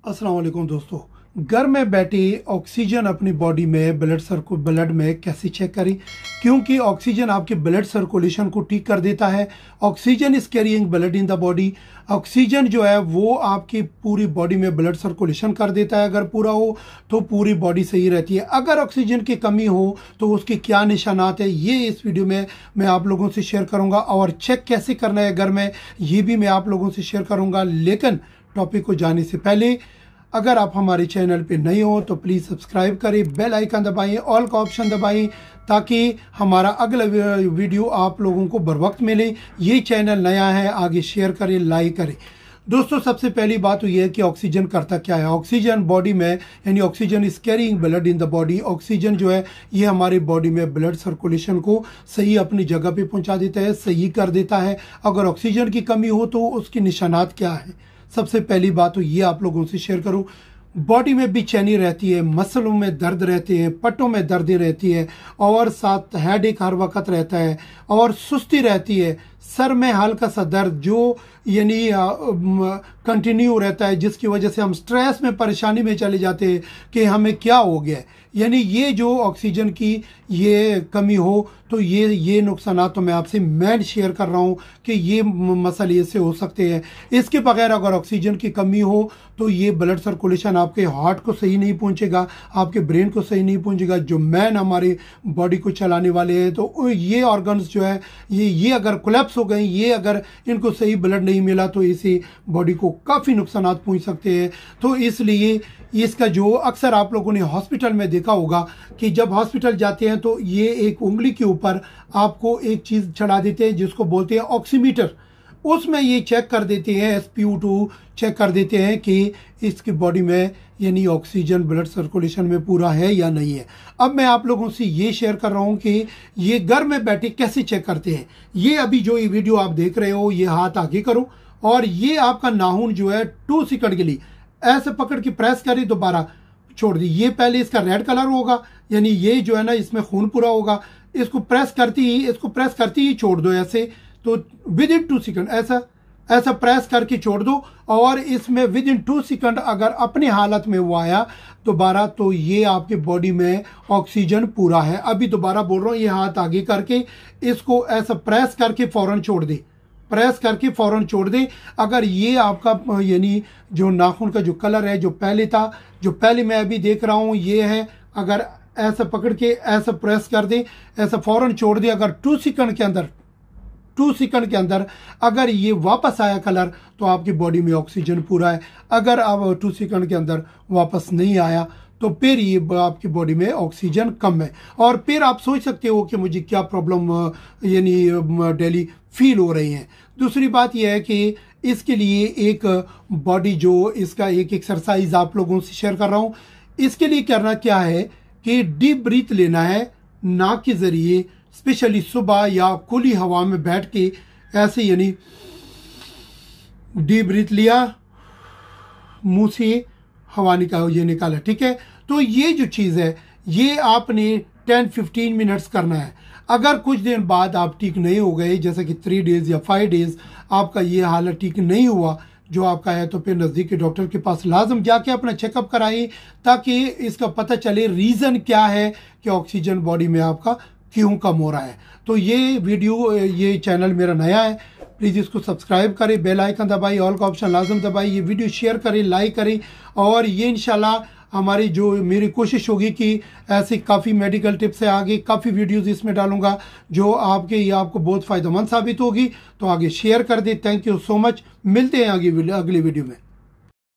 अस्सलाम वालेकुम दोस्तों। घर में बैठे ऑक्सीजन अपनी बॉडी में ब्लड में कैसे चेक करें, क्योंकि ऑक्सीजन आपके ब्लड सर्कुलेशन को ठीक कर देता है। Oxygen is carrying blood in the body. Oxygen जो है वो आपकी पूरी बॉडी में ब्लड सर्कुलेशन कर देता है। अगर पूरा हो तो पूरी बॉडी सही रहती है। अगर ऑक्सीजन की कमी हो तो उसके क्या निशानात है, ये इस वीडियो में मैं आप लोगों से शेयर करूंगा। और चेक कैसे करना है घर में, ये भी मैं आप लोगों से शेयर करूंगा। लेकिन टॉपिक को जाने से पहले अगर आप हमारे चैनल पे नए हो तो प्लीज़ सब्सक्राइब करें, बेल आइकन दबाएं, ऑल का ऑप्शन दबाएं, ताकि हमारा अगला वीडियो आप लोगों को बर वक्त मिले। ये चैनल नया है, आगे शेयर करें, लाइक करें। दोस्तों, सबसे पहली बात तो ये है कि ऑक्सीजन करता क्या है। ऑक्सीजन बॉडी में यानी oxygen is carrying blood in the body. Oxygen जो है ये हमारी बॉडी में ब्लड सर्कुलेशन को सही अपनी जगह पे पहुंचा देता है, सही कर देता है। अगर ऑक्सीजन की कमी हो तो उसकी निशानात क्या है। सबसे पहली बात तो ये आप लोगों से शेयर करूं, बॉडी में बेचैनी रहती है, मसलों में दर्द रहते हैं, पट्टों में दर्द रहती है, और साथ हेडेक हर वक्त रहता है, और सुस्ती रहती है, सर में हल्का सा दर्द जो यानी कंटिन्यू रहता है, जिसकी वजह से हम स्ट्रेस में, परेशानी में चले जाते हैं कि हमें क्या हो गया है। यानी ये जो ऑक्सीजन की ये कमी हो तो ये नुकसान तो मैं आपसे शेयर कर रहा हूँ कि ये मसले इससे हो सकते हैं। इसके बगैर अगर ऑक्सीजन की कमी हो तो ये ब्लड सर्कुलेशन आपके हार्ट को सही नहीं पहुँचेगा, आपके ब्रेन को सही नहीं पहुँचेगा, जो मैन हमारे बॉडी को चलाने वाले हैं। तो ये ऑर्गन्स जो है ये अगर कोलैप्स हो गए, ये अगर इनको सही ब्लड नहीं मिला तो इसे बॉडी को काफ़ी नुकसान पहुँच सकते हैं। तो इसलिए इसका जो अक्सर आप लोगों ने हॉस्पिटल में देखा होगा कि जब हॉस्पिटल जाते हैं तो ये एक उंगली के ऊपर आपको एक चीज़ चढ़ा देते हैं जिसको बोलते हैं ऑक्सीमीटर। उसमें ये चेक कर देते हैं, SpO2 चेक कर देते हैं कि इसकी बॉडी में यानी ऑक्सीजन ब्लड सर्कुलेशन में पूरा है या नहीं है। अब मैं आप लोगों से ये शेयर कर रहा हूँ कि ये घर में बैठे कैसे चेक करते हैं। ये अभी जो ये वीडियो आप देख रहे हो, ये हाथ आगे करो और ये आपका नाखून जो है 2 सेकंड के लिए ऐसे पकड़ के प्रेस करें, दोबारा छोड़ दी। ये पहले इसका रेड कलर होगा, यानी ये जो है ना इसमें खून पूरा होगा। इसको प्रेस करती ही छोड़ दो ऐसे। तो विद इन 2 सेकंड ऐसा प्रेस करके छोड़ दो, और इसमें विद इन 2 सेकंड अगर अपनी हालत में वो आया दोबारा तो ये आपके बॉडी में ऑक्सीजन पूरा है। अभी दोबारा बोल रहा हूँ, ये हाथ आगे करके इसको ऐसा प्रेस करके फौरन छोड़ दे। अगर ये आपका यानी जो नाखून का जो कलर है, जो पहले मैं अभी देख रहा हूँ ये है, अगर ऐसा पकड़ के ऐसा प्रेस कर दे, ऐसा फौरन छोड़ दे, अगर 2 सेकंड के अंदर अगर ये वापस आया कलर तो आपकी बॉडी में ऑक्सीजन पूरा है। अगर अब 2 सेकंड के अंदर वापस नहीं आया तो फिर ये आपकी बॉडी में ऑक्सीजन कम है। और फिर आप सोच सकते हो कि मुझे क्या प्रॉब्लम यानी डेली फील हो रही है। दूसरी बात यह है कि इसके लिए एक बॉडी जो इसका एक एक्सरसाइज आप लोगों से शेयर कर रहा हूँ। इसके लिए करना क्या है कि डीप ब्रीथ लेना है नाक के जरिए, स्पेशली सुबह या खुली हवा में बैठ के ऐसे, यानी डीप ब्रीथ लिया, मुंह से हवा निकाला, ठीक है। तो ये जो चीज़ है ये आपने 10-15 मिनट्स करना है। अगर कुछ दिन बाद आप ठीक नहीं हो गए, जैसे कि 3 डेज या 5 डेज आपका ये हालत ठीक नहीं हुआ जो आपका है, तो फिर नज़दीक के डॉक्टर के पास लाजम जाके अपना चेकअप कराइए, ताकि इसका पता चले रीज़न क्या है कि ऑक्सीजन बॉडी में आपका क्यों कम हो रहा है। तो ये चैनल मेरा नया है, प्लीज़ इसको सब्सक्राइब करें, बेल आइकन दबाइए, ऑल का ऑप्शन लाजम दबाइए, ये वीडियो शेयर करें, लाइक करें। और ये इंशाल्लाह हमारी जो मेरी कोशिश होगी कि ऐसी काफ़ी मेडिकल टिप्स है, आगे काफ़ी वीडियोस इसमें डालूंगा जो आपको बहुत फ़ायदेमंद साबित होगी। तो आगे शेयर कर दें। Thank you so much. मिलते हैं अगली वीडियो में।